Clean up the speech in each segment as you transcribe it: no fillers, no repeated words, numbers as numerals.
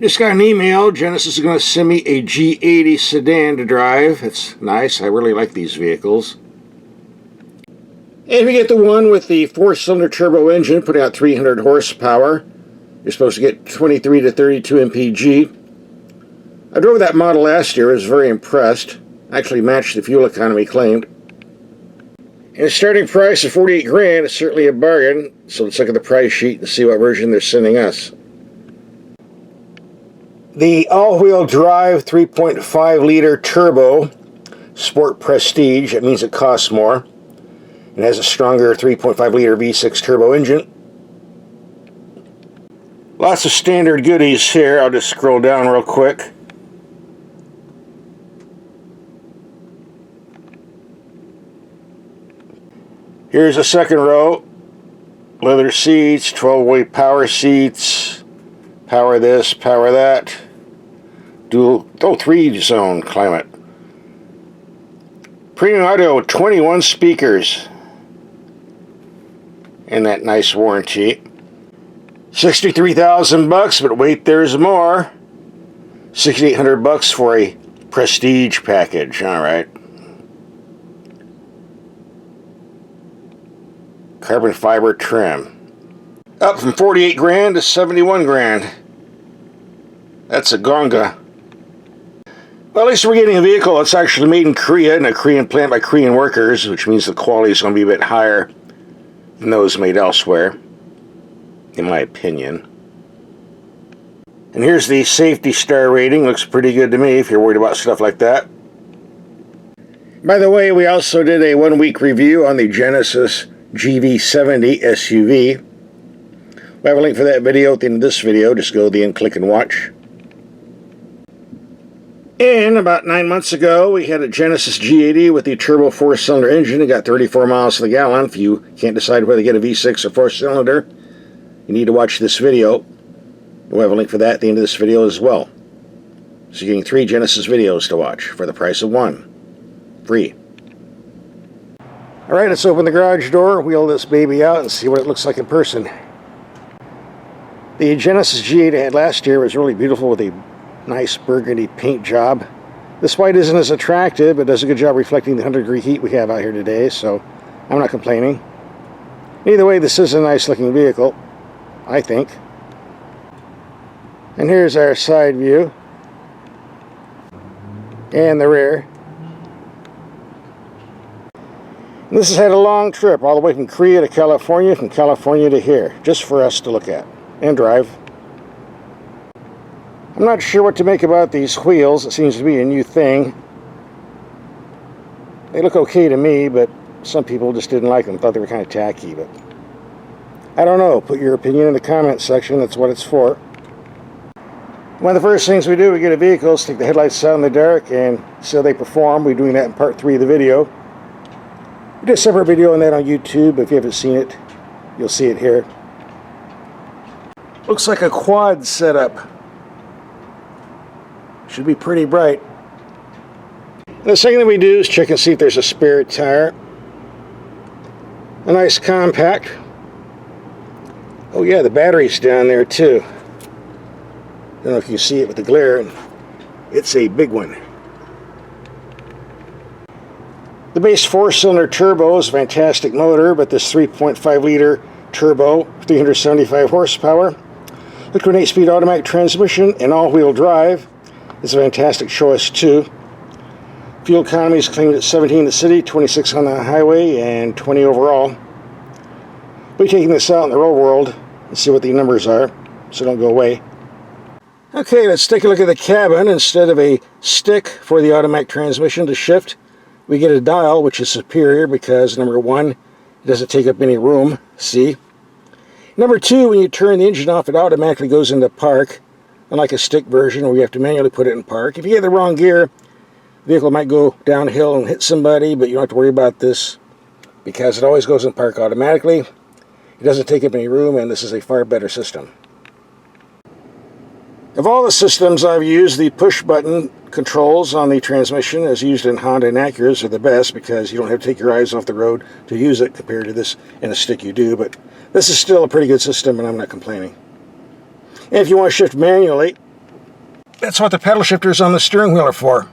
Just got an email. Genesis is going to send me a G80 sedan to drive. It's nice. I really like these vehicles. And if you get the one with the 4-cylinder turbo engine putting out 300 horsepower, you're supposed to get 23 to 32 mpg. I drove that model last year. I was very impressed. Actually matched the fuel economy claimed. And the starting price of 48 grand is certainly a bargain. So let's look at the price sheet and see what version they're sending us. The all-wheel drive 3.5 liter turbo Sport Prestige. It means it costs more. It has a stronger 3.5 liter V6 turbo engine. Lots of standard goodies here. I'll just scroll down real quick. Here's the second row. Leather seats, 12-way power seats, power this, power that. Dual, 3-zone climate. Premium audio, 21 speakers. And that nice warranty. $63,000, but wait, there's more. $6,800 for a Prestige package. All right. Carbon fiber trim. Up from 48 grand to 71 grand. That's a gonga. Well, at least we're getting a vehicle that's actually made in Korea, in a Korean plant by Korean workers, which means the quality is going to be a bit higher than those made elsewhere, in my opinion. And here's the safety star rating. Looks pretty good to me if you're worried about stuff like that. By the way, we also did a 1-week review on the Genesis GV70 SUV. We have a link for that video at the end of this video. Just go to the end, click and watch. And about 9 months ago, we had a Genesis G80 with the turbo 4-cylinder engine. It got 34 miles to the gallon. If you can't decide whether to get a V6 or 4-cylinder, you need to watch this video. We'll have a link for that at the end of this video as well. So you're getting 3 Genesis videos to watch for the price of 1. Free. Alright, let's open the garage door, wheel this baby out, and see what it looks like in person. The Genesis G8 I had last year was really beautiful with a nice burgundy paint job. This white isn't as attractive, but does a good job reflecting the 100-degree heat we have out here today, so I'm not complaining. Either way, this is a nice looking vehicle, I think. And here's our side view. And the rear. And this has had a long trip all the way from Korea to California, from California to here, just for us to look at and drive. I'm not sure what to make about these wheels. It seems to be a new thing. They look okay to me, but some people just didn't like them, thought they were kind of tacky, but I don't know. Put your opinion in the comments section. That's what it's for. One of the first things we do, we get a vehicle, is take the headlights out in the dark and see how they perform. We're doing that in part 3 of the video. We did a separate video on that on YouTube. If you haven't seen it, you'll see it here. Looks like a quad setup. Should be pretty bright. And the second thing we do is check and see if there's a spare tire. A nice compact. Oh yeah, the battery's down there too. Don't know if you see it with the glare. It's a big one. The base 4-cylinder turbo is a fantastic motor, but this 3.5 liter turbo, 375 horsepower, liquid 8-speed automatic transmission and all-wheel drive is a fantastic choice too. Fuel economy is claimed at 17 in the city, 26 on the highway, and 20 overall. We'll be taking this out in the real world and see what the numbers are, so don't go away. Okay, let's take a look at the cabin. Instead of a stick for the automatic transmission to shift, we get a dial, which is superior because, number 1, it doesn't take up any room, see? Number 2, when you turn the engine off, it automatically goes into park, unlike a stick version where you have to manually put it in park. If you get the wrong gear, the vehicle might go downhill and hit somebody, but you don't have to worry about this because it always goes in park automatically. It doesn't take up any room, and this is a far better system. Of all the systems I've used, the push-button controls on the transmission, as used in Honda and Acuras, are the best because you don't have to take your eyes off the road to use it compared to this in a stick you do, but this is still a pretty good system and I'm not complaining. And if you want to shift manually, That's what the pedal shifters on the steering wheel are for.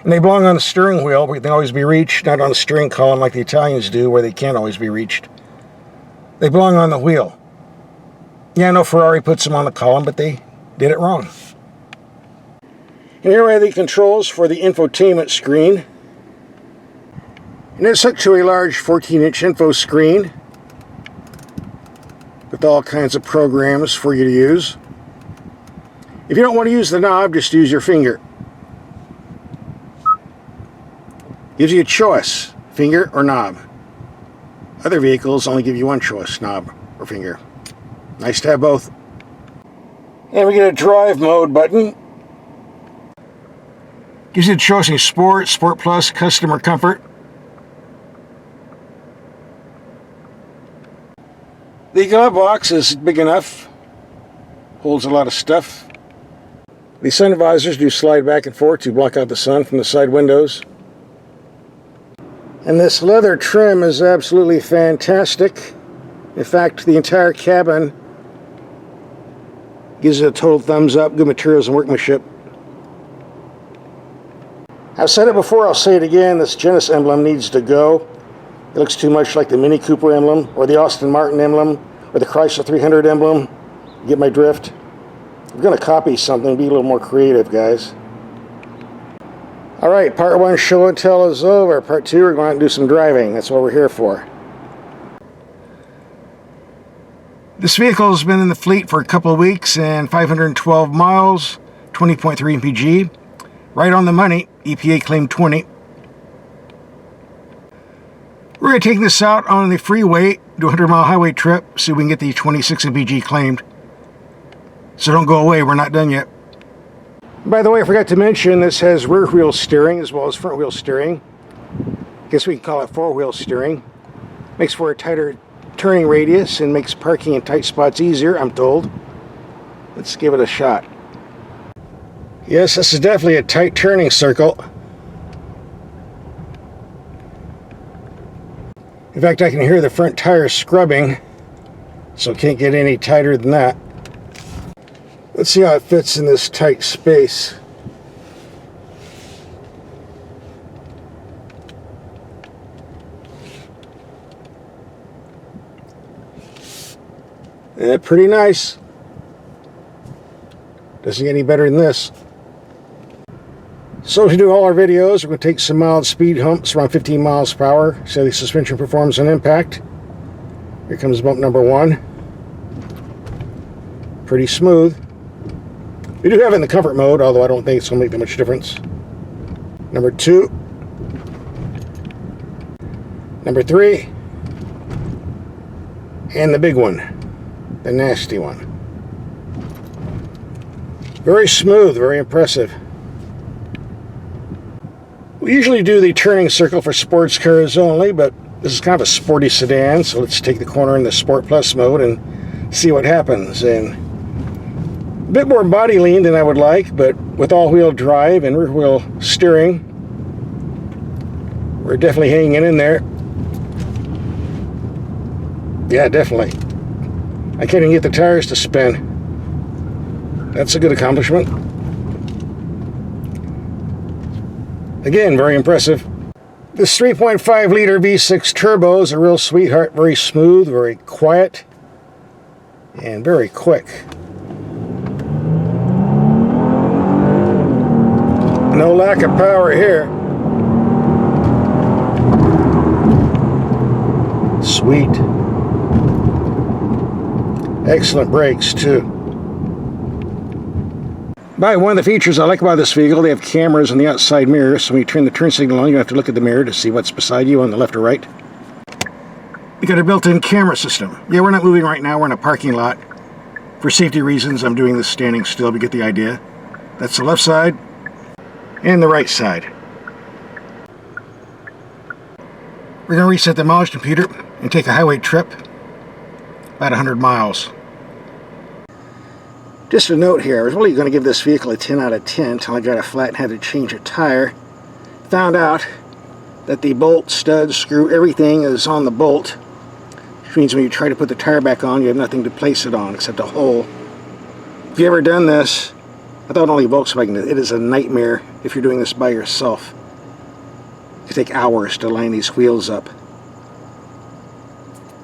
And they belong on the steering wheel, but they can always be reached, not on the steering column like the Italians do, where they can't always be reached. They belong on the wheel. Yeah, I know Ferrari puts them on the column, but they did it wrong. And here we have the controls for the infotainment screen. And it's hooked to a large 14-inch info screen with all kinds of programs for you to use. If you don't want to use the knob, just use your finger. Gives you a choice, finger or knob. Other vehicles only give you one choice, knob or finger. Nice to have both. And we get a drive mode button. Gives you a choice in Sport, Sport Plus, Custom, or Comfort. The glove box is big enough. Holds a lot of stuff. The sun visors do slide back and forth to block out the sun from the side windows. And this leather trim is absolutely fantastic. In fact, the entire cabin gives it a total thumbs up. Good materials and workmanship. I've said it before, I'll say it again, this Genesis emblem needs to go. It looks too much like the Mini Cooper emblem, or the Aston Martin emblem, or the Chrysler 300 emblem. Get my drift? We're going to copy something, be a little more creative, guys. Alright, part 1 show and tell is over. Part 2, we're going to do some driving. That's what we're here for. This vehicle has been in the fleet for a couple of weeks and 512 miles, 20.3 mpg. Right on the money. EPA claimed 20. We're going to take this out on the freeway, do a 100-mile highway trip, see if we can get the 26 mpg claimed. So don't go away, we're not done yet. By the way, I forgot to mention, this has rear wheel steering as well as front wheel steering. Guess we can call it 4-wheel steering. Makes for a tighter turning radius and makes parking in tight spots easier, I'm told. Let's give it a shot. Yes, this is definitely a tight turning circle. In fact, I can hear the front tires scrubbing, so it can't get any tighter than that. Let's see how it fits in this tight space. Pretty nice. Doesn't get any better than this. So to do all our videos, we're going to take some mild speed humps around 15 miles per hour. So the suspension performs on impact. Here comes bump number 1. Pretty smooth. We do have it in the comfort mode, although I don't think it's going to make that much difference. Number 2. Number 3. And the big one. The nasty one. Very smooth, very impressive. We usually do the turning circle for sports cars only, but this is kind of a sporty sedan, so let's take the corner in the Sport Plus mode and see what happens. And a bit more body lean than I would like, but with all-wheel drive and rear-wheel steering, we're definitely hanging in there. Yeah, definitely. I can't even get the tires to spin. That's a good accomplishment. Again, very impressive. This 3.5 liter V6 turbo is a real sweetheart, very smooth, very quiet, and very quick. No lack of power here. Sweet. Excellent brakes too. One of the features I like about this vehicle, they have cameras on the outside mirror, so when you turn the turn signal on, you have to look at the mirror to see what's beside you on the left or right. You got a built-in camera system. Yeah, we're not moving right now, we're in a parking lot. For safety reasons, I'm doing this standing still, but you get the idea. That's the left side and the right side. We're going to reset the mileage computer and take a highway trip, about 100 miles. Just a note here, I was really going to give this vehicle a 10 out of 10 until I got a flat and had to change a tire. Found out that the bolt, stud, screw, everything is on the bolt. Which means when you try to put the tire back on, you have nothing to place it on except a hole. If you've ever done this, I thought only Volkswagen did. It is a nightmare if you're doing this by yourself. It can take hours to line these wheels up.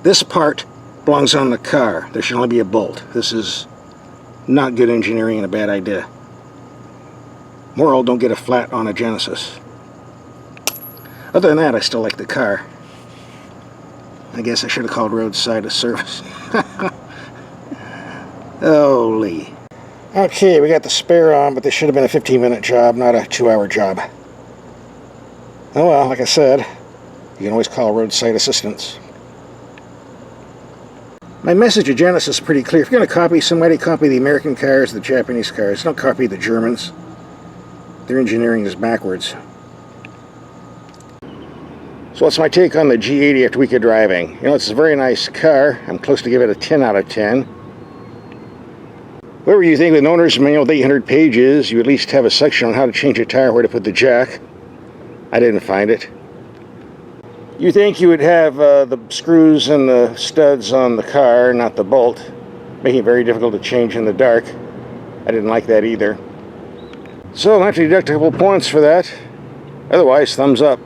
This part belongs on the car. There should only be a bolt. This is not good engineering and a bad idea. Moral, don't get a flat on a Genesis. Other than that, I still like the car. I guess I should have called roadside a service. Holy. Okay, we got the spare on, but this should have been a 15-minute job, not a 2-hour job. Oh well, like I said, you can always call roadside assistance. My message to Genesis is pretty clear. If you're going to copy somebody, copy the American cars, the Japanese cars. Don't copy the Germans. Their engineering is backwards. So what's my take on the G80 after a week of driving? You know, it's a very nice car. I'm close to give it a 10 out of 10. Whatever you think, with an owner's manual with 800 pages, you at least have a section on how to change a tire, where to put the jack. I didn't find it. You think you would have the screws and the studs on the car, not the bolt, making it very difficult to change in the dark. I didn't like that either. So I'll have to deduct a couple points for that. Otherwise, thumbs up.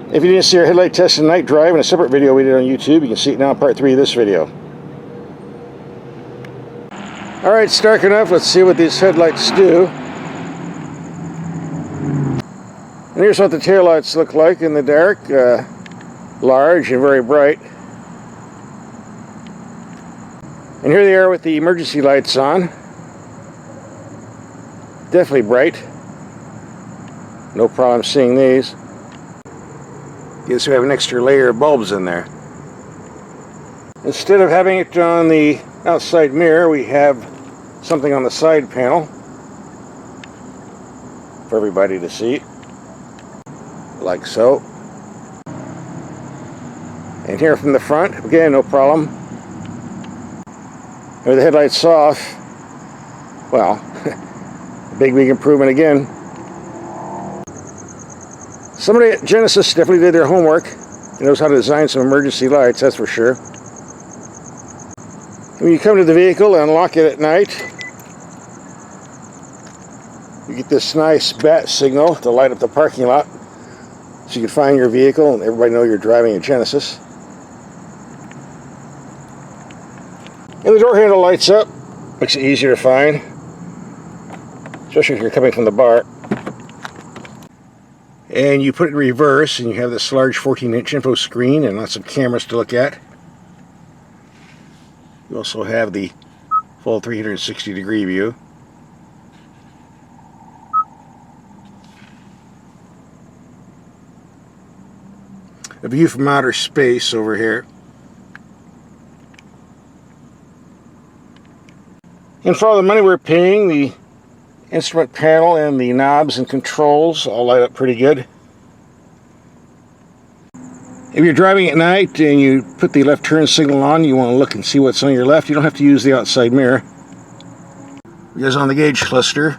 If you didn't see our headlight test and night drive in a separate video we did on YouTube, you can see it now in part 3 of this video. Alright, it's dark enough. Let's see what these headlights do. And here's what the taillights look like in the dark. Large and very bright. And here they are with the emergency lights on. Definitely bright. No problem seeing these. Guess we have an extra layer of bulbs in there. Instead of having it on the outside mirror, we have something on the side panel for everybody to see, like so. And here from the front, again, no problem. And with the headlights off, well, big improvement again. Somebody at Genesis definitely did their homework. He knows how to design some emergency lights, that's for sure. When you come to the vehicle and unlock it at night, you get this nice bat signal to light up the parking lot so you can find your vehicle and everybody know you're driving a Genesis. And the door handle lights up, makes it easier to find, especially if you're coming from the bar. And you put it in reverse and you have this large 14-inch info screen and lots of cameras to look at. You also have the full 360-degree view. A view from outer space over here. And for all the money we're paying, the instrument panel and the knobs and controls all light up pretty good. If you're driving at night and you put the left turn signal on, you want to look and see what's on your left, you don't have to use the outside mirror. Because on the gauge cluster,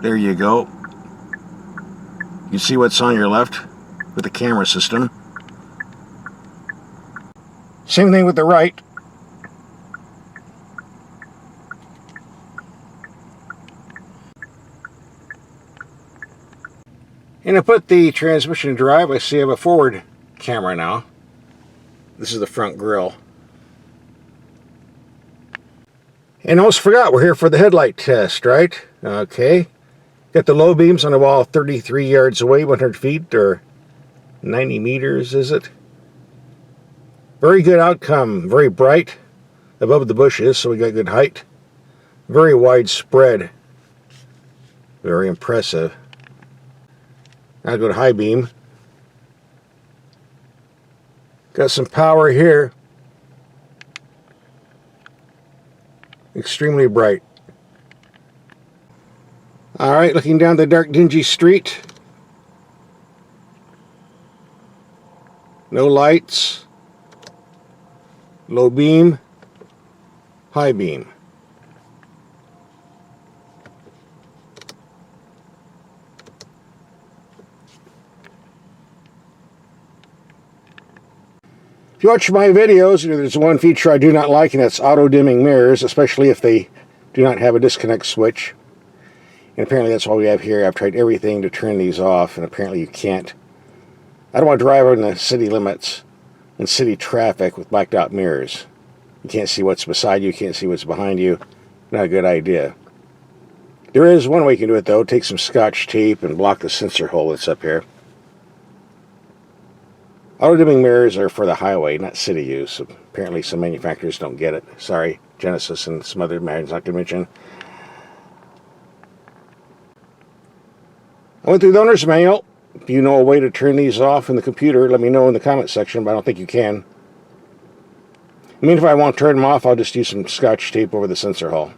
there you go. You can see what's on your left with the camera system. Same thing with the right. And to put the transmission in drive, I see I have a forward camera now. This is the front grille. And I almost forgot, we're here for the headlight test, right? Okay. Got the low beams on the wall 33 yards away, 100 feet, or 90 meters, is it? Very good outcome. Very bright above the bushes, so we got good height. Very widespread. Very impressive. I'll go to high beam. Got some power here. Extremely bright. Alright, looking down the dark, dingy street. No lights. Low beam. High beam. If you watch my videos, there's one feature I do not like, and that's auto-dimming mirrors, especially if they do not have a disconnect switch. And apparently that's all we have here. I've tried everything to turn these off, and apparently you can't. I don't want to drive on the city limits and city traffic with blacked out mirrors. You can't see what's beside you, can't see what's behind you. Not a good idea. There is one way you can do it though. Take some Scotch tape and block the sensor hole that's up here. Auto-dimming mirrors are for the highway, not city use. Apparently some manufacturers don't get it. Sorry, Genesis and some other brands not to mention. I went through the owner's manual. If you know a way to turn these off in the computer, let me know in the comment section, but I don't think you can. I mean, if I want to turn them off, I'll just use some Scotch tape over the sensor hole.